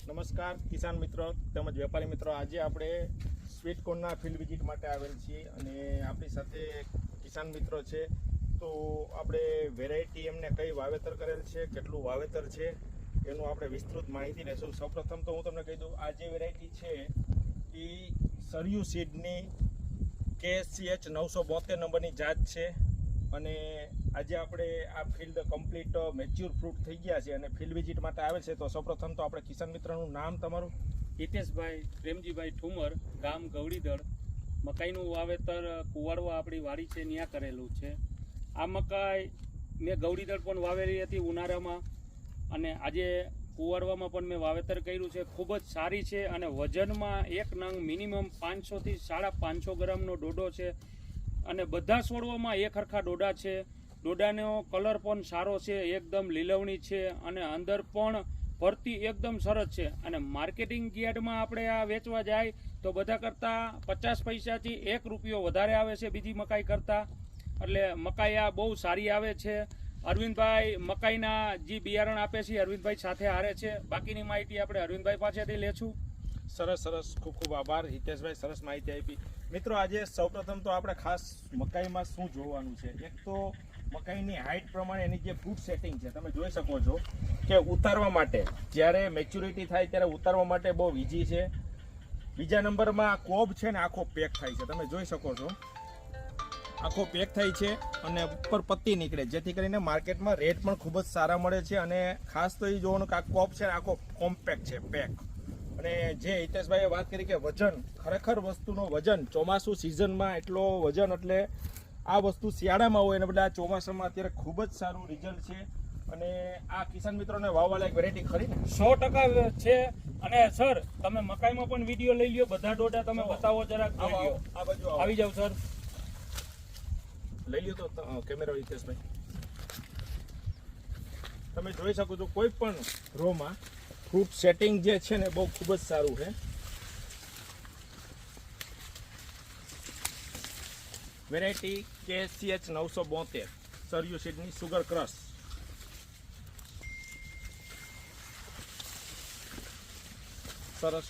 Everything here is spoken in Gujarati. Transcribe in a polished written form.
નમસ્કાર કિસાન મિત્રો તેમજ વેપારી મિત્રો, આજે આપણે સ્વીટ કોર્નના ફિલ્ડ વિઝિટ માટે આવેલ છીએ અને આપણી સાથે કિસાન મિત્રો છે. તો આપણે વેરાયટી એમને કઈ વાવેતર કરેલ છે, કેટલું વાવેતર છે એનું આપણે વિસ્તૃત માહિતી લેશું. સૌપ્રથમ તો હું તમને કહી દઉં, આ જે વેરાયટી છે એ સરયુ સીડની KSCH 972 નંબરની જાત છે અને આજે આપણે આ ફિલ્ડ કમ્પ્લીટ મેચ્યોર ફ્રૂટ થઈ ગયા છે અને ફિલ્ડ વિઝિટ માટે આવે છે. તો સૌપ્રથમ તો આપણે કિસાન મિત્રનું નામ તમારું? હિતેશભાઈ પ્રેમજીભાઈ ઠુમર, ગામ ગવડીદળ. મકાઈનું વાવેતર કુવાડવા આપણી વાડી છે ત્યાં કરેલું છે. આ મકાઈ મેં ગવડીદળ પણ વાવેલી હતી ઉનાળામાં અને આજે કુવાડવામાં પણ મેં વાવેતર કર્યું છે. ખૂબ જ સારી છે અને વજનમાં એક નંગ મિનિમમ 500 થી 550 ગ્રામનો ડોડો છે અને બધા છોડવામાં એક હરખા ડોડા છે. ડોડાનો કલર પણ સારો છે, એકદમ લીલવણી છે અને અંદર પણ ભરતી એકદમ સરસ છે. અને માર્કેટિંગ યાર્ડમાં આપણે આ વેચવા જાય તો બધા કરતાં 50 પૈસાથી 1 રૂપિયો વધારે આવે છે બીજી મકાઈ કરતાં. એટલે મકાઈ આ બહુ સારી આવે છે. અરવિંદભાઈ મકાઈના જે બિયારણ આપે છે અરવિંદભાઈ સાથે હારે છે. બાકીની માહિતી આપણે અરવિંદભાઈ પાસેથી લેશું. સરસ સરસ, ખૂબ ખૂબ આભાર હિતેશભાઈ, સરસ માહિતી આપી. મિત્રો, આજે સૌપ્રથમ તો આપણે ખાસ મકાઈમાં શું જોવાનું છે, એક તો મકાઈની હાઇટ પ્રમાણે એની જે ફૂટ સેટિંગ છે તમે જોઈ શકો છો કે ઉતારવા માટે જ્યારે મેચ્યોરિટી થાય ત્યારે ઉતારવા માટે બહુ ઈઝી છે. બીજા નંબરમાં કોબ છે ને આખો પેક થાય છે, તમે જોઈ શકો છો આખો પેક થાય છે અને ઉપર પત્તી નીકળે, જેથી કરીને માર્કેટમાં રેટ પણ ખૂબ જ સારા મળે છે. અને ખાસ તો એ જોવાનું કે આ કોબ છે ને આખો કોમ્પેક્ટ છે, પેક. અને જે હિતેશભાઈએ વાત કરી કે વજન, ખરેખર વસ્તુનો વજન ચોમાસું સિઝનમાં એટલો વજન, એટલે આ વસ્તુ શિયાળામાં હોય એને બદલે આ ચોમાસામાં અત્યારે ખૂબ જ સારું રિઝલ્ટ છે. અને આ કિસાન મિત્રોને વાવવા લાયક વેરાયટી ખરી ને 100% છે. અને સર તમે મકાઈમાં પણ વિડીયો લઈ લ્યો, બધા ડોડા તમે બતાવો જરાક. આ બાજુ આવી જાવ સર, લઈ લ્યો તો કેમેરા હિતેશભાઈ. તમે જોઈ શકો છો કોઈ પણ રોમાં ફ્રૂટ સેટિંગ જે છે ને બહુ ખૂબ જ સારું છે. Variety KSCH 972 Saryu Sydney sugar crush. સરસ